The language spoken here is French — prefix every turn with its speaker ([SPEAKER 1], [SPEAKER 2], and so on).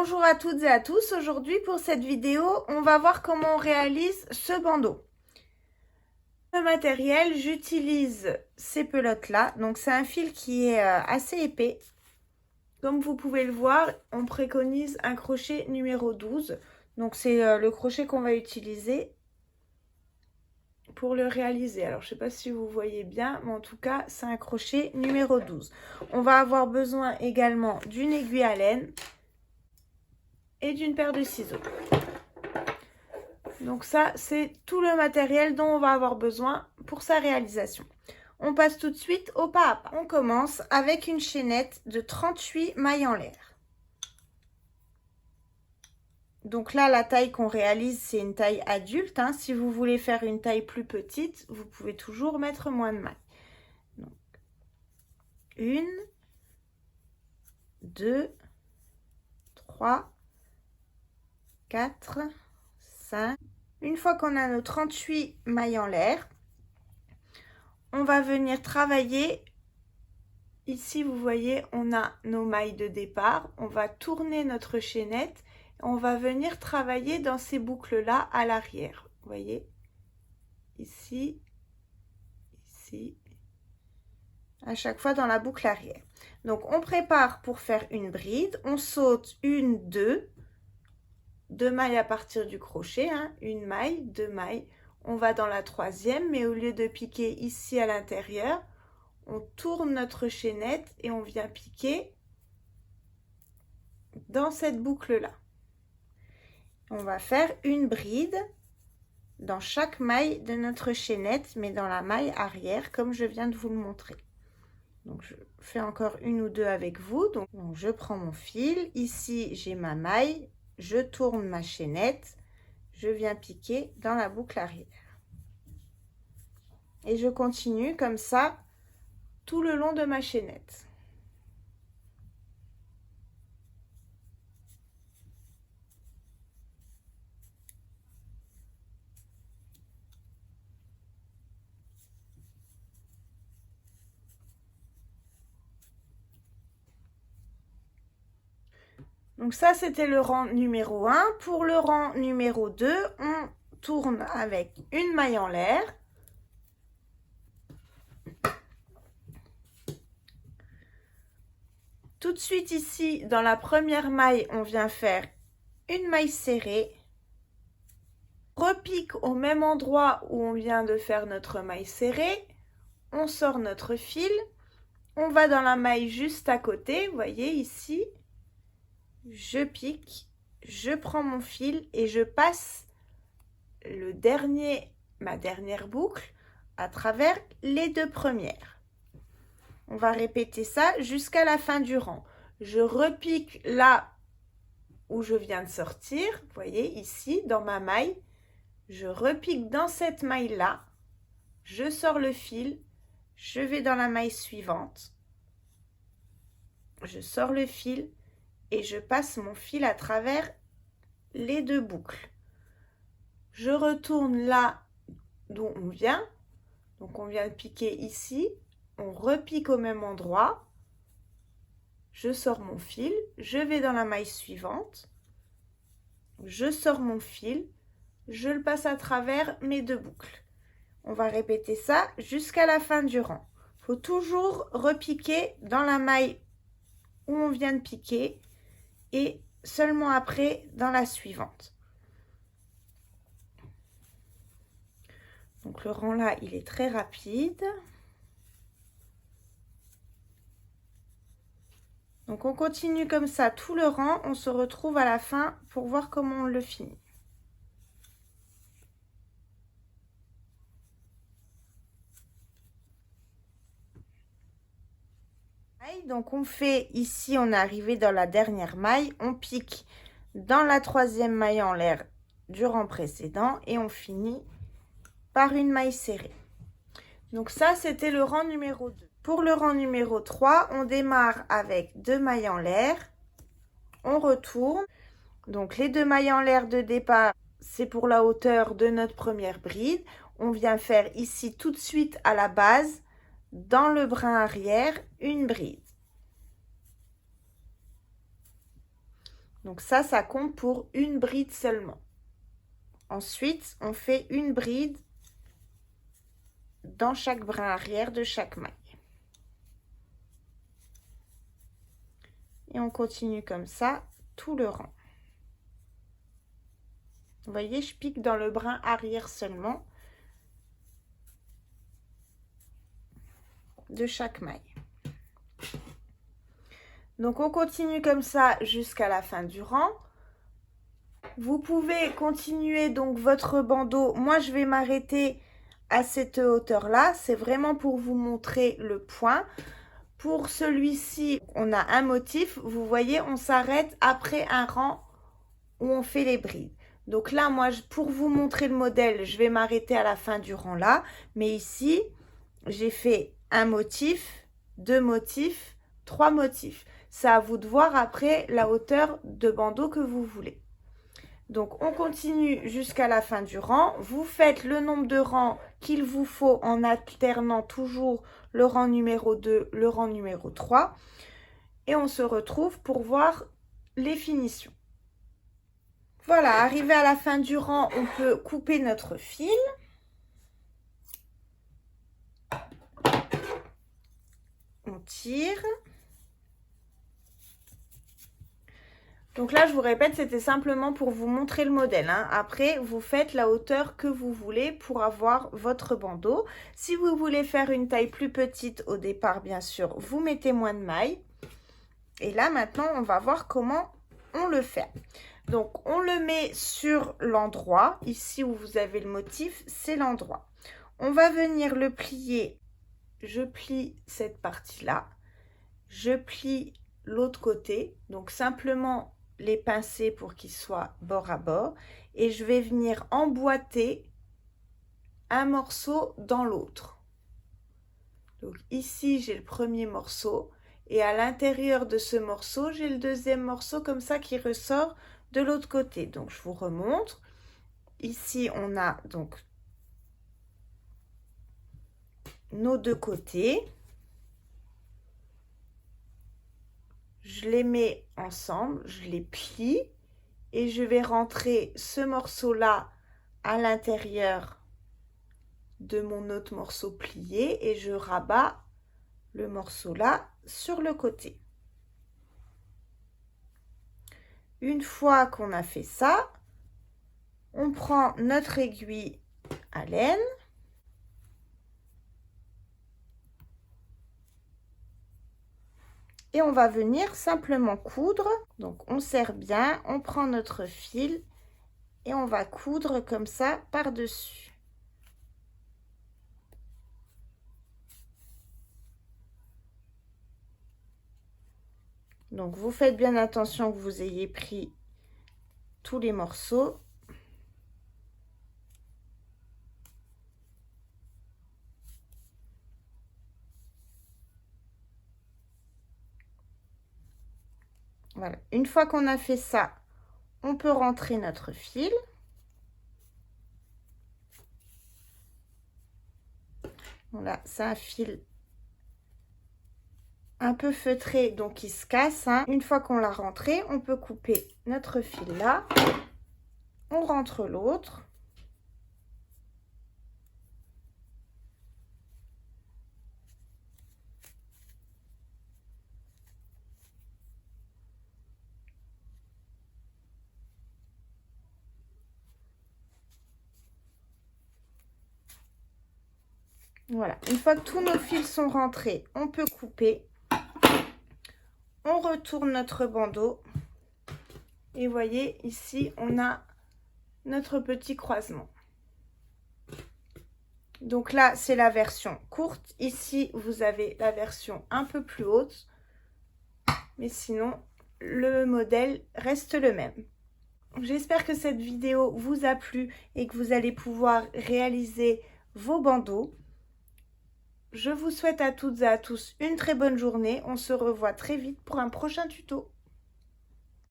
[SPEAKER 1] Bonjour à toutes et à tous, aujourd'hui pour cette vidéo, on va voir comment on réalise ce bandeau. Le matériel, j'utilise ces pelotes là, donc c'est un fil qui est assez épais. Comme vous pouvez le voir, on préconise un crochet numéro 12, donc c'est le crochet qu'on va utiliser pour le réaliser. Alors je ne sais pas si vous voyez bien, mais en tout cas c'est un crochet numéro 12. On va avoir besoin également d'une aiguille à laine et d'une paire de ciseaux. Donc ça, c'est tout le matériel dont on va avoir besoin pour sa réalisation. On passe tout de suite au pas à pas. On commence avec une chaînette de 38 mailles en l'air. Donc là, la taille qu'on réalise, c'est une taille adulte. Si vous voulez faire une taille plus petite, vous pouvez toujours mettre moins de mailles. Donc, 1, 2, 3, 4, 5. Une fois qu'on a nos 38 mailles en l'air, on va venir travailler. Ici, vous voyez, on a nos mailles de départ. On va tourner notre chaînette. On va venir travailler dans ces boucles-là à l'arrière. Vous voyez, ici, ici, à chaque fois dans la boucle arrière. Donc, on prépare pour faire une bride. On saute une, deux mailles à partir du crochet. Une maille, deux mailles. On va dans la troisième, mais au lieu de piquer ici à l'intérieur, on tourne notre chaînette et on vient piquer dans cette boucle-là. On va faire une bride dans chaque maille de notre chaînette, mais dans la maille arrière, comme je viens de vous le montrer. Donc, je fais encore une ou deux avec vous. Donc je prends mon fil. Ici, j'ai ma maille. Je tourne ma chaînette. Je viens piquer dans la boucle arrière. Et je continue comme ça tout le long de ma chaînette. Donc ça, c'était le rang numéro 1. Pour le rang numéro 2, on tourne avec une maille en l'air. Tout de suite ici, dans la première maille, on vient faire une maille serrée. Repique au même endroit où on vient de faire notre maille serrée. On sort notre fil. On va dans la maille juste à côté. Vous voyez ici. Je pique. Je prends mon fil et je passe ma dernière boucle à travers les deux premières. On va répéter ça jusqu'à la fin du rang. Je repique là où je viens de sortir. Vous voyez ici dans ma maille. Je repique dans cette maille-là. Je sors le fil. Je vais dans la maille suivante. Je sors le fil et je passe mon fil à travers les deux boucles. Je retourne là d'où on vient. Donc on vient de piquer ici. On repique au même endroit. Je sors mon fil. Je vais dans la maille suivante. Je sors mon fil. Je le passe à travers mes deux boucles. On va répéter ça jusqu'à la fin du rang. Il faut toujours repiquer dans la maille où on vient de piquer et seulement après dans la suivante. Donc le rang là, il est très rapide. Donc on continue comme ça tout le rang. On se retrouve à la fin pour voir comment on le finit. Donc on fait ici, on est arrivé dans la dernière maille, on pique dans la troisième maille en l'air du rang précédent et on finit par une maille serrée. Donc ça, c'était le rang numéro 2. Pour le rang numéro 3, on démarre avec deux mailles en l'air, on retourne. Donc les deux mailles en l'air de départ, c'est pour la hauteur de notre première bride. On vient faire ici tout de suite à la base, dans le brin arrière, une bride. Donc ça compte pour une bride seulement. Ensuite, on fait une bride dans chaque brin arrière de chaque maille. Et on continue comme ça tout le rang. Vous voyez, je pique dans le brin arrière seulement de chaque maille. Donc on continue comme ça jusqu'à la fin du rang. Vous pouvez continuer donc votre bandeau. Moi, je vais m'arrêter à cette hauteur-là. C'est vraiment pour vous montrer le point. Pour celui-ci, on a un motif. Vous voyez, on s'arrête après un rang où on fait les brides. Donc là, moi, pour vous montrer le modèle, je vais m'arrêter à la fin du rang là. Mais ici, j'ai fait un motif, 2 motifs, 3 motifs. C'est à vous de voir après la hauteur de bandeau que vous voulez. Donc, on continue jusqu'à la fin du rang. Vous faites le nombre de rangs qu'il vous faut en alternant toujours le rang numéro 2, le rang numéro 3. Et on se retrouve pour voir les finitions. Voilà, arrivé à la fin du rang, on peut couper notre fil. On tire. Donc là, je vous répète, c'était simplement pour vous montrer le modèle. Après, vous faites la hauteur que vous voulez pour avoir votre bandeau. Si vous voulez faire une taille plus petite au départ, bien sûr, vous mettez moins de mailles. Et là, maintenant, on va voir comment on le fait. Donc, on le met sur l'endroit. Ici où vous avez le motif, c'est l'endroit. On va venir le plier. Je plie cette partie-là. Je plie l'autre côté. Donc, simplement les pincer pour qu'ils soient bord à bord. Et je vais venir emboîter un morceau dans l'autre. Donc, ici, j'ai le premier morceau. Et à l'intérieur de ce morceau, j'ai le deuxième morceau comme ça qui ressort de l'autre côté. Donc, je vous remontre. Ici, on a donc nos 2 côtés. Je les mets ensemble, je les plie et je vais rentrer ce morceau-là à l'intérieur de mon autre morceau plié et je rabats le morceau là sur le côté. Une fois qu'on a fait ça, on prend notre aiguille à laine. Et on va venir simplement coudre. Donc on serre bien, on prend notre fil et on va coudre comme ça par-dessus. Donc vous faites bien attention que vous ayez pris tous les morceaux. Voilà. Une fois qu'on a fait ça, on peut rentrer notre fil. Voilà, c'est un fil un peu feutré, donc il se casse. Une fois qu'on l'a rentré, on peut couper notre fil là. On rentre l'autre. Voilà, une fois que tous nos fils sont rentrés, on peut couper. On retourne notre bandeau. Et voyez, ici, on a notre petit croisement. Donc là, c'est la version courte. Ici, vous avez la version un peu plus haute. Mais sinon, le modèle reste le même. J'espère que cette vidéo vous a plu et que vous allez pouvoir réaliser vos bandeaux. Je vous souhaite à toutes et à tous une très bonne journée. On se revoit très vite pour un prochain tuto.